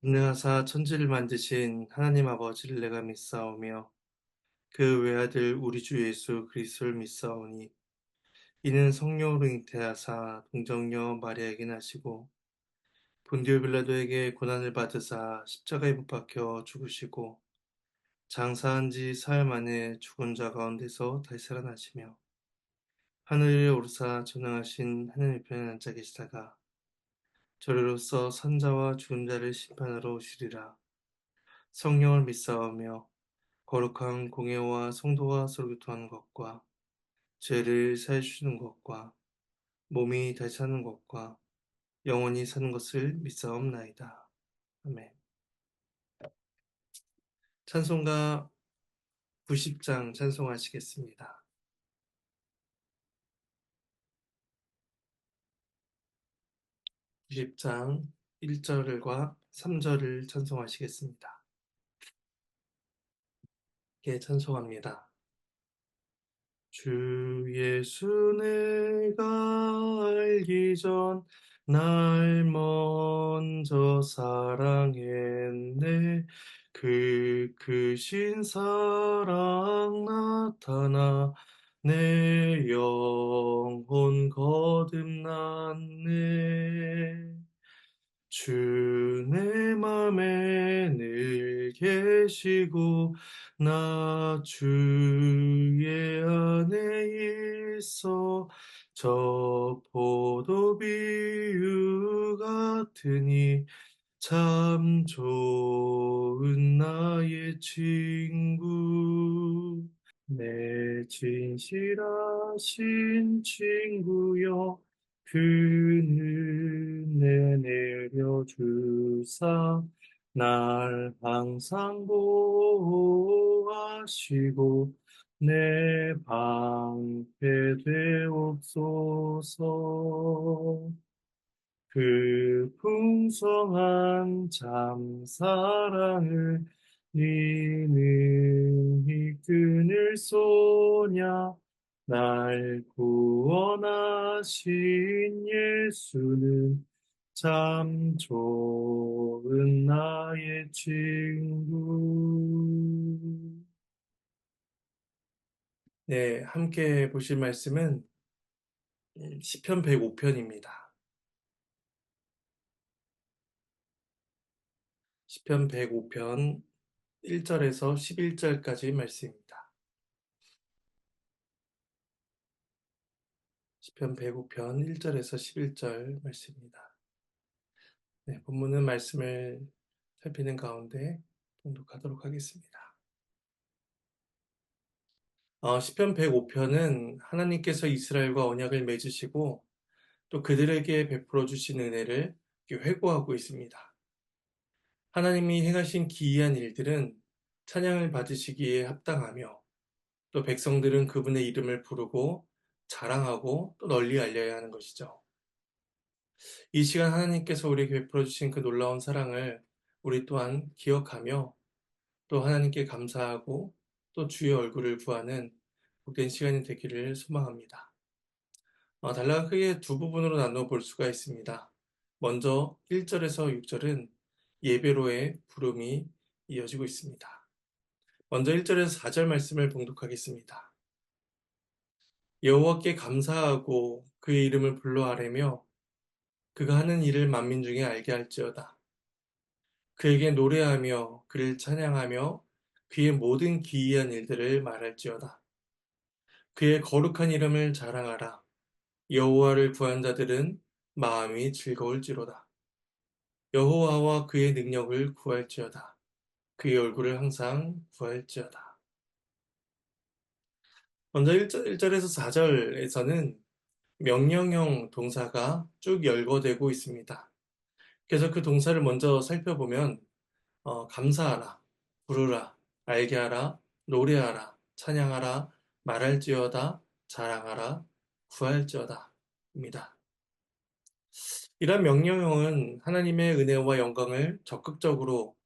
인하사 천지를 만드신 하나님 아버지를 내가 믿사오며 그 외아들 우리 주 예수 그리스도를 믿사오니 이는 성령으로 잉태하사 동정녀 마리아에게 나시고 본디오 빌라도에게 고난을 받으사 십자가에 못 박혀 죽으시고 장사한 지 사흘 만에 죽은 자 가운데서 다시 살아나시며 하늘에 오르사 전능하신 하나님 편에 앉아 계시다가 저리로서 산자와 죽은 자를 심판하러 오시리라. 성령을 믿사오며 거룩한 공예와 성도가 서로 교통하는 것과 죄를 사해 주시는 것과 몸이 다시 사는 것과 영원히 사는 것을 믿사옵나이다. 아멘. 찬송가 90장 찬송하시겠습니다. 90장 1절과 3절을 찬송하시겠습니다. 예, 찬송합니다. 주 예수 내가 알기 전 날 먼저 사랑했네. 그 크신 사랑 나타나 내 영혼 거듭났네. 주 내 맘에 늘 계시고 나 주의 안에 있어 저 포도 비유 같으니 참 좋은 나의 친구. 내 진실하신 친구여 그 은혜 내려주사 날 항상 보호하시고 내 방패 되옵소서. 그 풍성한 참 사랑을 니는 이끈을 쏘냐. 날 구원하신 예수는 참 좋은 나의 친구. 네, 함께 보실 말씀은 시편 105편입니다. 시편 105편 1절에서 11절까지 말씀입니다. 시편 105편 1절에서 11절 말씀입니다. 네, 본문은 말씀을 살피는 가운데 봉독하도록 하겠습니다. 시편 105편은 하나님께서 이스라엘과 언약을 맺으시고 또 그들에게 베풀어 주신 은혜를 회고하고 있습니다. 하나님이 행하신 기이한 일들은 찬양을 받으시기에 합당하며 또 백성들은 그분의 이름을 부르고 자랑하고 또 널리 알려야 하는 것이죠. 이 시간 하나님께서 우리에게 베풀어 주신 그 놀라운 사랑을 우리 또한 기억하며 또 하나님께 감사하고 또 주의 얼굴을 구하는 복된 시간이 되기를 소망합니다. 단락을 크게 두 부분으로 나누어 볼 수가 있습니다. 먼저 1절에서 6절은 예배로의 부름이 이어지고 있습니다. 먼저 1절에서 4절 말씀을 봉독하겠습니다. 여호와께 감사하고 그의 이름을 불러 아뢰며 그가 하는 일을 만민 중에 알게 할지어다. 그에게 노래하며 그를 찬양하며 그의 모든 기이한 일들을 말할지어다. 그의 거룩한 이름을 자랑하라. 여호와를 구한 자들은 마음이 즐거울지로다. 여호와와 그의 능력을 구할지어다. 그의 얼굴을 항상 구할지어다. 먼저 1절에서 4절에서는 명령형 동사가 쭉 열거되고 있습니다. 그래서 그 동사를 먼저 살펴보면 감사하라, 부르라, 알게 하라, 노래하라, 찬양하라, 말할지어다, 자랑하라, 구할지어다 입니다. 이러한 명령형은 하나님의 은혜와 영광을 적극적으로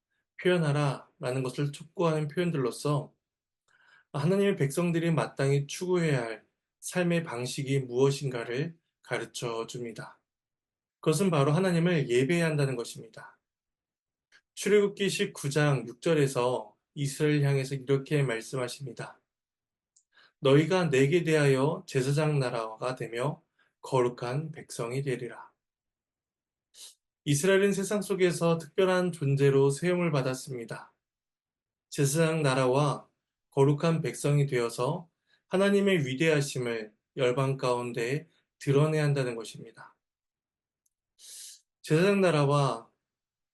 표현하라 라는 것을 촉구하는 표현들로서 하나님의 백성들이 마땅히 추구해야 할 삶의 방식이 무엇인가를 가르쳐 줍니다. 그것은 바로 하나님을 예배해야 한다는 것입니다. 출애굽기 19장 6절에서 이스라엘 향해서 이렇게 말씀하십니다. 너희가 내게 대하여 제사장 나라가 되며 거룩한 백성이 되리라. 이스라엘은 세상 속에서 특별한 존재로 세움을 받았습니다. 제사장 나라와 거룩한 백성이 되어서 하나님의 위대하심을 열방 가운데 드러내야 한다는 것입니다. 제사장 나라와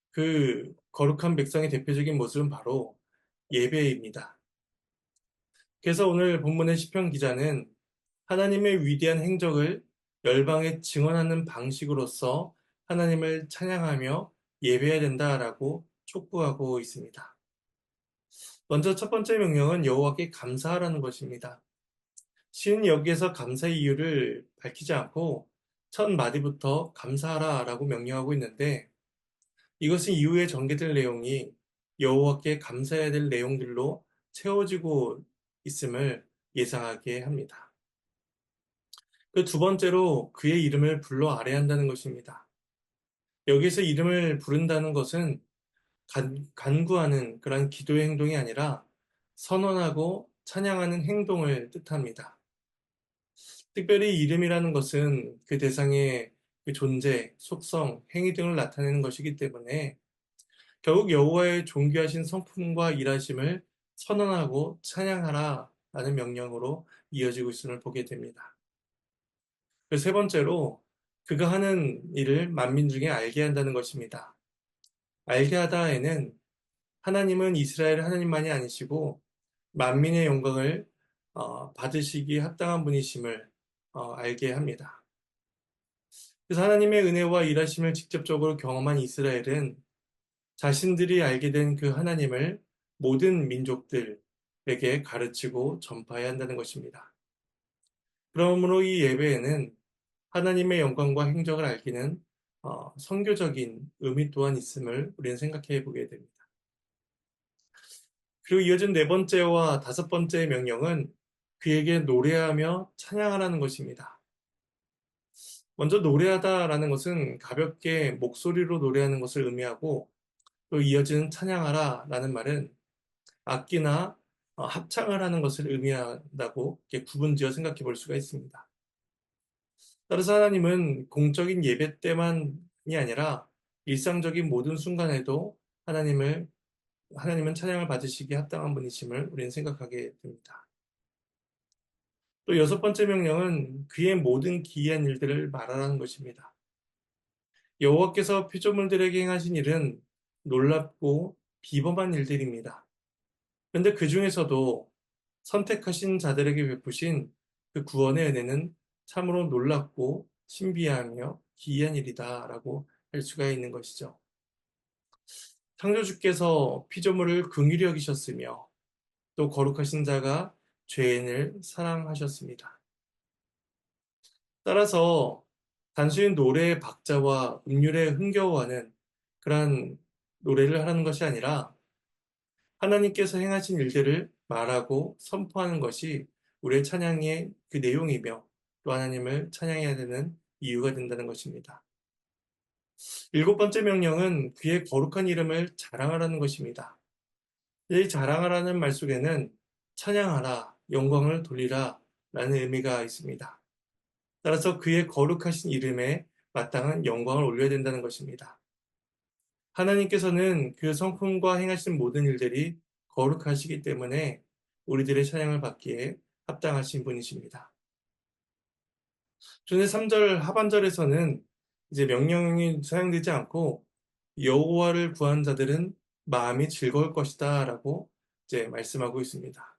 그 거룩한 백성의 대표적인 모습은 바로 예배입니다. 그래서 오늘 본문의 시편 기자는 하나님의 위대한 행적을 열방에 증언하는 방식으로서 하나님을 찬양하며 예배해야 된다라고 촉구하고 있습니다. 먼저 첫 번째 명령은 여호와께 감사하라는 것입니다. 시인이 여기에서 감사의 이유를 밝히지 않고 첫 마디부터 감사하라라고 명령하고 있는데 이것은 이후에 전개될 내용이 여호와께 감사해야 될 내용들로 채워지고 있음을 예상하게 합니다. 그 두 번째로 그의 이름을 불러 아뢰한다는 것입니다. 여기서 이름을 부른다는 것은 간구하는 그런 기도의 행동이 아니라 선언하고 찬양하는 행동을 뜻합니다. 특별히 이름이라는 것은 그 대상의 그 존재, 속성, 행위 등을 나타내는 것이기 때문에 결국 여호와의 존귀하신 성품과 일하심을 선언하고 찬양하라 라는 명령으로 이어지고 있음을 보게 됩니다. 그 세 번째로 그가 하는 일을 만민 중에 알게 한다는 것입니다. 알게 하다에는 하나님은 이스라엘 하나님만이 아니시고 만민의 영광을 받으시기 합당한 분이심을 알게 합니다. 그래서 하나님의 은혜와 일하심을 직접적으로 경험한 이스라엘은 자신들이 알게 된 그 하나님을 모든 민족들에게 가르치고 전파해야 한다는 것입니다. 그러므로 이 예배에는 하나님의 영광과 행적을 알기는 선교적인 의미 또한 있음을 우리는 생각해 보게 됩니다. 그리고 이어진 네 번째와 다섯 번째 명령은 그에게 노래하며 찬양하라는 것입니다. 먼저 노래하다라는 것은 가볍게 목소리로 노래하는 것을 의미하고 또 이어지는 찬양하라라는 말은 악기나 합창을 하는 것을 의미한다고 이렇게 구분지어 생각해 볼 수가 있습니다. 따라서 하나님은 공적인 예배 때만이 아니라 일상적인 모든 순간에도 하나님은 찬양을 받으시기에 합당한 분이심을 우리는 생각하게 됩니다. 또 여섯 번째 명령은 그의 모든 기이한 일들을 말하라는 것입니다. 여호와께서 피조물들에게 행하신 일은 놀랍고 비범한 일들입니다. 그런데 그 중에서도 선택하신 자들에게 베푸신 그 구원의 은혜는 참으로 놀랍고 신비하며 기이한 일이다라고 할 수가 있는 것이죠. 창조주께서 피조물을 긍휼히 여기셨으며 또 거룩하신 자가 죄인을 사랑하셨습니다. 따라서 단순히 노래의 박자와 음률에 흥겨워하는 그러한 노래를 하라는 것이 아니라 하나님께서 행하신 일들을 말하고 선포하는 것이 우리의 찬양의 그 내용이며 또 하나님을 찬양해야 되는 이유가 된다는 것입니다. 일곱 번째 명령은 그의 거룩한 이름을 자랑하라는 것입니다. 이 자랑하라는 말 속에는 찬양하라, 영광을 돌리라 라는 의미가 있습니다. 따라서 그의 거룩하신 이름에 마땅한 영광을 올려야 된다는 것입니다. 하나님께서는 그 성품과 행하신 모든 일들이 거룩하시기 때문에 우리들의 찬양을 받기에 합당하신 분이십니다. 전에 3절 하반절에서는 이제 명령이 사용되지 않고 여호와를 구한 자들은 마음이 즐거울 것이다라고 이제 말씀하고 있습니다.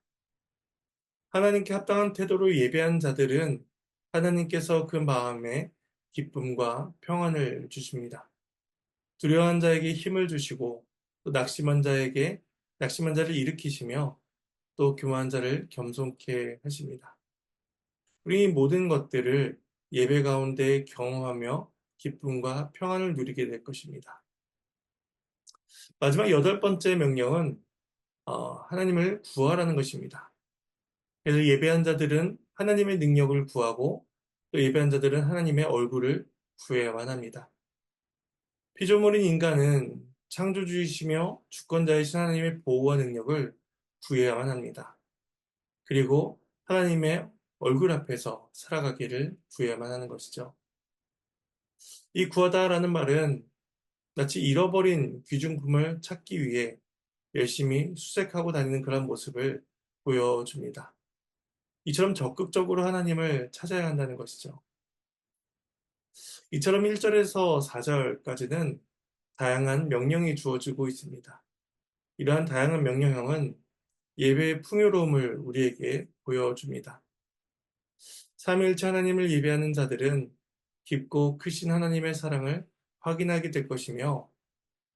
하나님께 합당한 태도로 예배한 자들은 하나님께서 그 마음에 기쁨과 평안을 주십니다. 두려워한 자에게 힘을 주시고 또 낙심한 자를 일으키시며 또 교만한 자를 겸손케 하십니다. 우리 모든 것들을 예배 가운데 경험하며 기쁨과 평안을 누리게 될 것입니다. 마지막 여덟 번째 명령은 하나님을 구하라는 것입니다. 그래서 예배한 자들은 하나님의 능력을 구하고 또 예배한 자들은 하나님의 얼굴을 구해야만 합니다. 피조물인 인간은 창조주이시며 주권자이신 하나님의 보호와 능력을 구해야만 합니다. 그리고 하나님의 얼굴 앞에서 살아가기를 구해야만 하는 것이죠. 이 구하다라는 말은 마치 잃어버린 귀중품을 찾기 위해 열심히 수색하고 다니는 그런 모습을 보여줍니다. 이처럼 적극적으로 하나님을 찾아야 한다는 것이죠. 이처럼 1절에서 4절까지는 다양한 명령이 주어지고 있습니다. 이러한 다양한 명령형은 예배의 풍요로움을 우리에게 보여줍니다. 삼위일체 하나님을 예배하는 자들은 깊고 크신 하나님의 사랑을 확인하게 될 것이며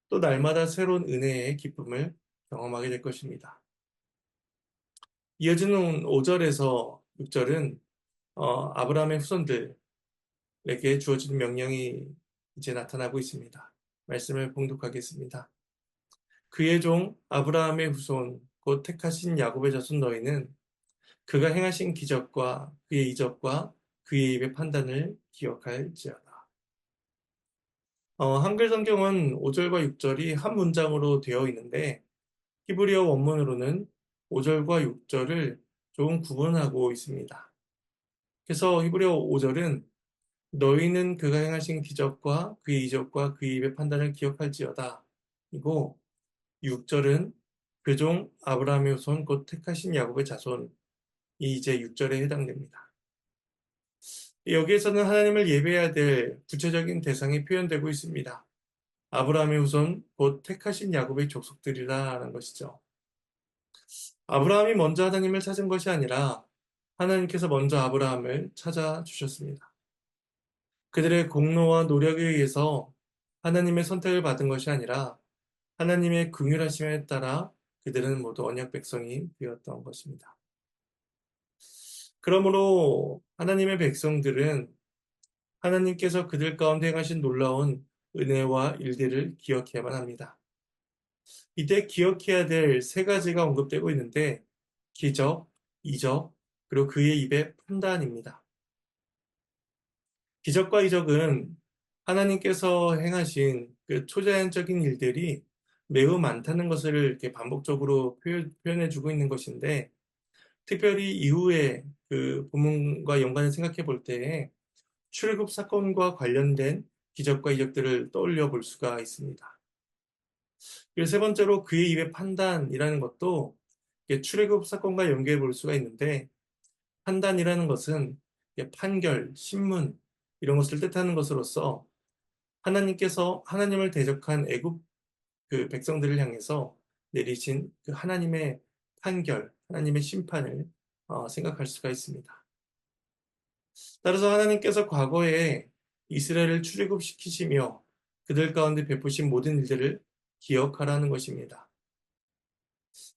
또 날마다 새로운 은혜의 기쁨을 경험하게 될 것입니다. 이어지는 5절에서 6절은 아브라함의 후손들에게 주어진 명령이 이제 나타나고 있습니다. 말씀을 봉독하겠습니다. 그의 종 아브라함의 후손 곧 택하신 야곱의 자손 너희는 그가 행하신 기적과 그의 이적과 그의 입의 판단을 기억할지어다. 한글 성경은 5절과 6절이 한 문장으로 되어 있는데 히브리어 원문으로는 5절과 6절을 조금 구분하고 있습니다. 그래서 히브리어 5절은 너희는 그가 행하신 기적과 그의 이적과 그의 입의 판단을 기억할지어다. 이고 6절은 그 종 아브라함의 후손 곧 택하신 야곱의 자손이 이제 6절에 해당됩니다. 여기에서는 하나님을 예배해야 될 구체적인 대상이 표현되고 있습니다. 아브라함의 후손 곧 택하신 야곱의 족속들이라는 것이죠. 아브라함이 먼저 하나님을 찾은 것이 아니라 하나님께서 먼저 아브라함을 찾아주셨습니다. 그들의 공로와 노력에 의해서 하나님의 선택을 받은 것이 아니라 하나님의 긍휼하심에 따라 그들은 모두 언약 백성이 되었던 것입니다. 그러므로 하나님의 백성들은 하나님께서 그들 가운데 행하신 놀라운 은혜와 일들을 기억해야만 합니다. 이때 기억해야 될 세 가지가 언급되고 있는데 기적, 이적, 그리고 그의 입의 판단입니다. 기적과 이적은 하나님께서 행하신 그 초자연적인 일들이 매우 많다는 것을 이렇게 반복적으로 표현해주고 있는 것인데 특별히 이후에 그 본문과 연관을 생각해 볼 때에 출애굽 사건과 관련된 기적과 이적들을 떠올려 볼 수가 있습니다. 그리고 세 번째로 그의 입의 판단이라는 것도 출애굽 사건과 연결해 볼 수가 있는데 판단이라는 것은 판결, 신문 이런 것을 뜻하는 것으로서 하나님께서 하나님을 대적한 애굽 그 백성들을 향해서 내리신 그 하나님의 판결, 하나님의 심판을 생각할 수가 있습니다. 따라서 하나님께서 과거에 이스라엘을 출애굽시키시며 그들 가운데 베푸신 모든 일들을 기억하라는 것입니다.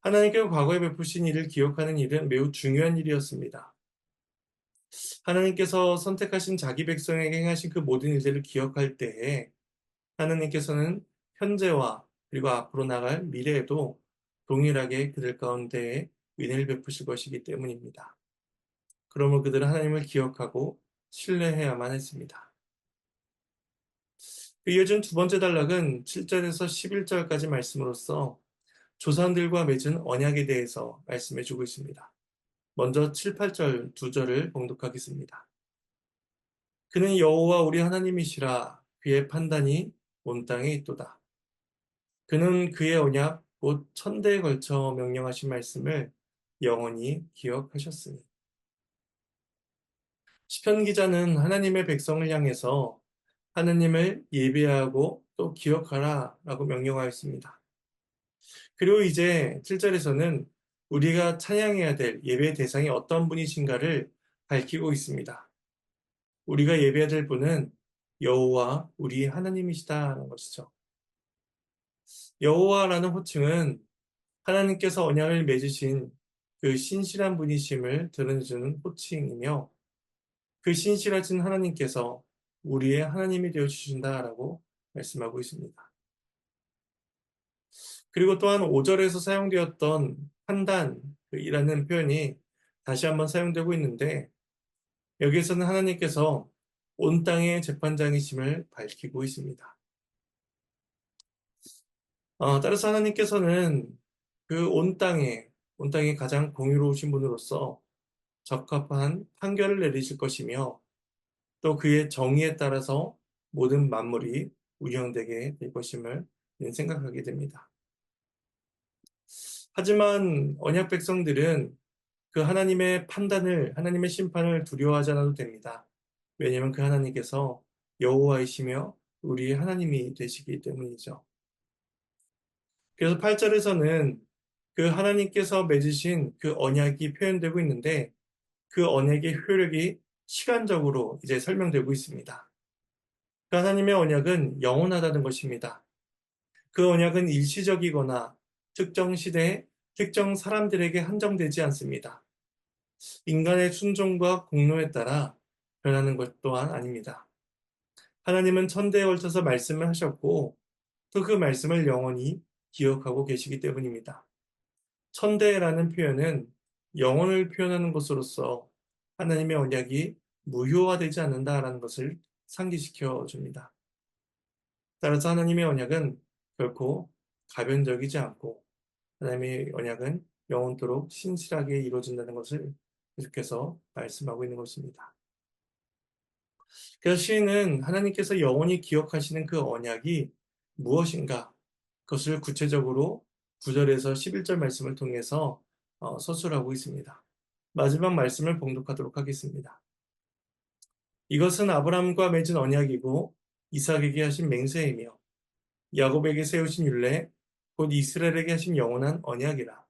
하나님께서 과거에 베푸신 일을 기억하는 일은 매우 중요한 일이었습니다. 하나님께서 선택하신 자기 백성에게 행하신 그 모든 일들을 기억할 때에 하나님께서는 현재와 그리고 앞으로 나갈 미래에도 동일하게 그들 가운데에 은혜를 베푸실 것이기 때문입니다. 그러므로 그들은 하나님을 기억하고 신뢰해야만 했습니다. 이어진 두 번째 단락은 7절에서 11절까지 말씀으로써 조상들과 맺은 언약에 대해서 말씀해 주고 있습니다. 먼저 7, 8절 두 절을 봉독하겠습니다. 그는 여호와 우리 하나님이시라 그의 판단이 온 땅에 있도다. 그는 그의 언약 곧 천대에 걸쳐 명령하신 말씀을 영원히 기억하셨으니. 시편 기자는 하나님의 백성을 향해서 하나님을 예배하고 또 기억하라 라고 명령하였습니다. 그리고 이제 7절에서는 우리가 찬양해야 될 예배 대상이 어떤 분이신가를 밝히고 있습니다. 우리가 예배해야 될 분은 여호와 우리 하나님이시다라는 것이죠. 여호와라는 호칭은 하나님께서 언약을 맺으신 그 신실한 분이심을 드러내주는 호칭이며 그 신실하신 하나님께서 우리의 하나님이 되어 주신다라고 말씀하고 있습니다. 그리고 또한 5절에서 사용되었던 판단이라는 표현이 다시 한번 사용되고 있는데 여기에서는 하나님께서 온 땅의 재판장이심을 밝히고 있습니다. 따라서 하나님께서는 그 온 땅에 가장 공의로우신 분으로서 적합한 판결을 내리실 것이며 또 그의 정의에 따라서 모든 만물이 운영되게 될 것임을 생각하게 됩니다. 하지만 언약 백성들은 그 하나님의 판단을, 하나님의 심판을 두려워하지 않아도 됩니다. 왜냐하면 그 하나님께서 여호와이시며 우리의 하나님이 되시기 때문이죠. 그래서 8절에서는 그 하나님께서 맺으신 그 언약이 표현되고 있는데 그 언약의 효력이 시간적으로 이제 설명되고 있습니다. 그 하나님의 언약은 영원하다는 것입니다. 그 언약은 일시적이거나 특정 시대에 특정 사람들에게 한정되지 않습니다. 인간의 순종과 공로에 따라 변하는 것 또한 아닙니다. 하나님은 천대에 걸쳐서 말씀을 하셨고 또 그 말씀을 영원히 기억하고 계시기 때문입니다. 천대라는 표현은 영혼을 표현하는 것으로서 하나님의 언약이 무효화되지 않는다라는 것을 상기시켜 줍니다. 따라서 하나님의 언약은 결코 가변적이지 않고 하나님의 언약은 영원토록 신실하게 이루어진다는 것을 계속해서 말씀하고 있는 것입니다. 그래서 시인은 하나님께서 영원히 기억하시는 그 언약이 무엇인가 그것을 구체적으로 9절에서 11절 말씀을 통해서 서술하고 있습니다. 마지막 말씀을 봉독하도록 하겠습니다. 이것은 아브라함과 맺은 언약이고 이삭에게 하신 맹세이며 야곱에게 세우신 율례 곧 이스라엘에게 하신 영원한 언약이라.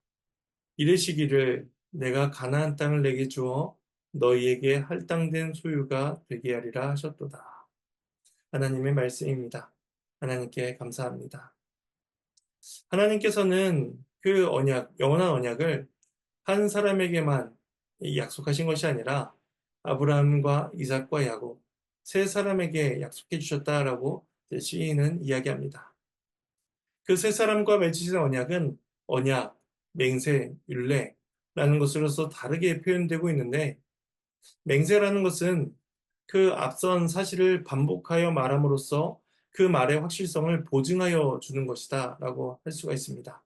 이르시기를 내가 가나안 땅을 내게 주어 너희에게 할당된 소유가 되게 하리라 하셨도다. 하나님의 말씀입니다. 하나님께 감사합니다. 하나님께서는 그 언약, 영원한 언약을 한 사람에게만 약속하신 것이 아니라 아브라함과 이삭과 야곱 세 사람에게 약속해 주셨다라고 시인은 이야기합니다. 그 세 사람과 맺으신 언약은 언약, 맹세, 율례라는 것으로서 다르게 표현되고 있는데 맹세라는 것은 그 앞선 사실을 반복하여 말함으로써 그 말의 확실성을 보증하여 주는 것이다 라고 할 수가 있습니다.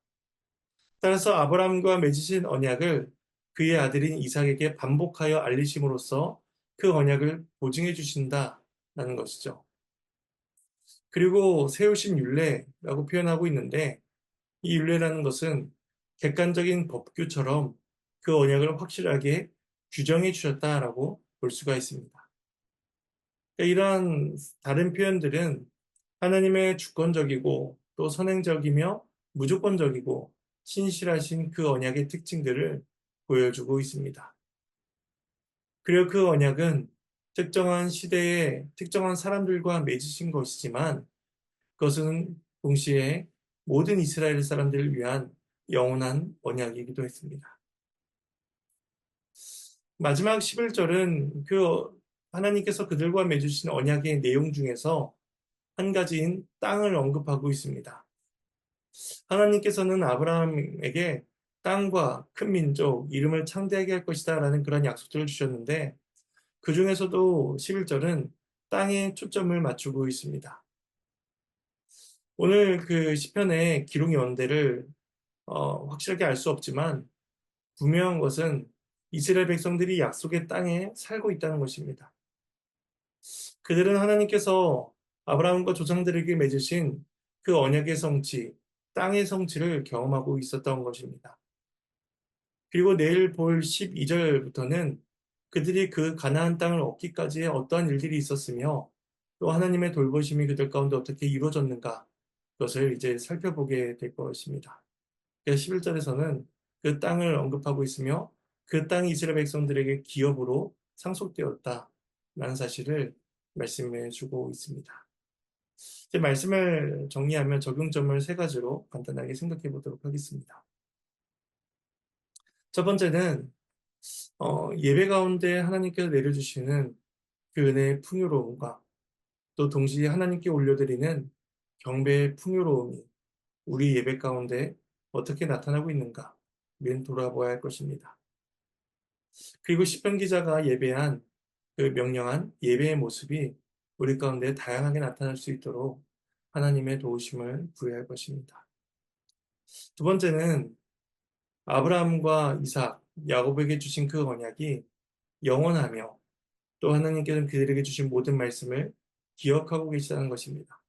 따라서 아브라함과 맺으신 언약을 그의 아들인 이삭에게 반복하여 알리심으로써 그 언약을 보증해 주신다라는 것이죠. 그리고 세우신 율례라고 표현하고 있는데 이 율례라는 것은 객관적인 법규처럼 그 언약을 확실하게 규정해 주셨다라고 볼 수가 있습니다. 이러한 다른 표현들은 하나님의 주권적이고 또 선행적이며 무조건적이고 신실하신 그 언약의 특징들을 보여주고 있습니다. 그리고 그 언약은 특정한 시대에 특정한 사람들과 맺으신 것이지만 그것은 동시에 모든 이스라엘 사람들을 위한 영원한 언약이기도 했습니다. 마지막 11절은 그 하나님께서 그들과 맺으신 언약의 내용 중에서 한 가지인 땅을 언급하고 있습니다. 하나님께서는 아브라함에게 땅과 큰 민족, 이름을 창대하게 할 것이다 라는 그런 약속들을 주셨는데 그 중에서도 11절은 땅에 초점을 맞추고 있습니다. 오늘 그 시편의 기록 연대를 확실하게 알 수 없지만 분명한 것은 이스라엘 백성들이 약속의 땅에 살고 있다는 것입니다. 그들은 하나님께서 아브라함과 조상들에게 맺으신 그 언약의 성취, 땅의 성취를 경험하고 있었던 것입니다. 그리고 내일 볼 12절부터는 그들이 그 가나안 땅을 얻기까지의 어떠한 일들이 있었으며 또 하나님의 돌보심이 그들 가운데 어떻게 이루어졌는가 그것을 이제 살펴보게 될 것입니다. 11절에서는 그 땅을 언급하고 있으며 그 땅이 이스라엘 백성들에게 기업으로 상속되었다라는 사실을 말씀해 주고 있습니다. 이제 말씀을 정리하면 적용점을 세 가지로 간단하게 생각해 보도록 하겠습니다. 첫 번째는 예배 가운데 하나님께서 내려주시는 그 은혜의 풍요로움과 또 동시에 하나님께 올려드리는 경배의 풍요로움이 우리 예배 가운데 어떻게 나타나고 있는가 면 돌아보아야 할 것입니다. 그리고 시편 기자가 예배한 그 명령한 예배의 모습이 우리 가운데 다양하게 나타날 수 있도록 하나님의 도우심을 구해야 할 것입니다. 두 번째는 아브라함과 이삭, 야곱에게 주신 그 언약이 영원하며 또 하나님께서는 그들에게 주신 모든 말씀을 기억하고 계시다는 것입니다.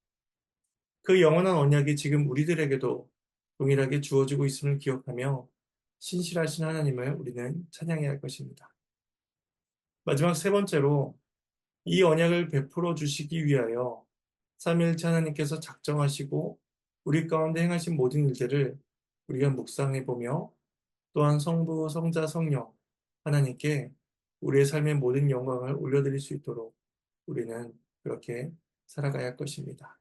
그 영원한 언약이 지금 우리들에게도 동일하게 주어지고 있음을 기억하며 신실하신 하나님을 우리는 찬양해야 할 것입니다. 마지막 세 번째로 이 언약을 베풀어 주시기 위하여 삼위일체 하나님께서 작정하시고 우리 가운데 행하신 모든 일들을 우리가 묵상해 보며 또한 성부, 성자, 성령 하나님께 우리의 삶의 모든 영광을 올려드릴 수 있도록 우리는 그렇게 살아가야 할 것입니다.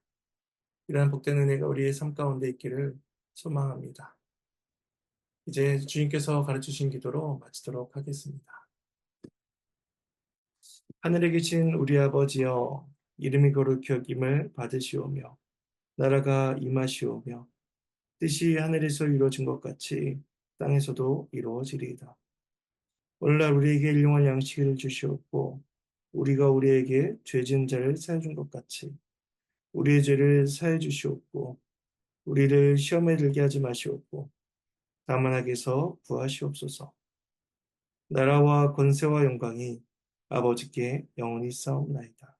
이러한 복된 은혜가 우리의 삶 가운데 있기를 소망합니다. 이제 주님께서 가르치신 기도로 마치도록 하겠습니다. 하늘에 계신 우리 아버지여, 이름이 거룩히 여김을 받으시오며 나라가 임하시오며 뜻이 하늘에서 이루어진 것 같이 땅에서도 이루어지리이다. 오늘날 우리에게 일용할 양식을 주시옵고 우리가 우리에게 죄 지은 자를 사해 준 것 같이 우리의 죄를 사해 주시옵고 우리를 시험에 들게 하지 마시옵고 다만 악에서 구하시옵소서. 나라와 권세와 영광이 아버지께 영원히 싸움나이다.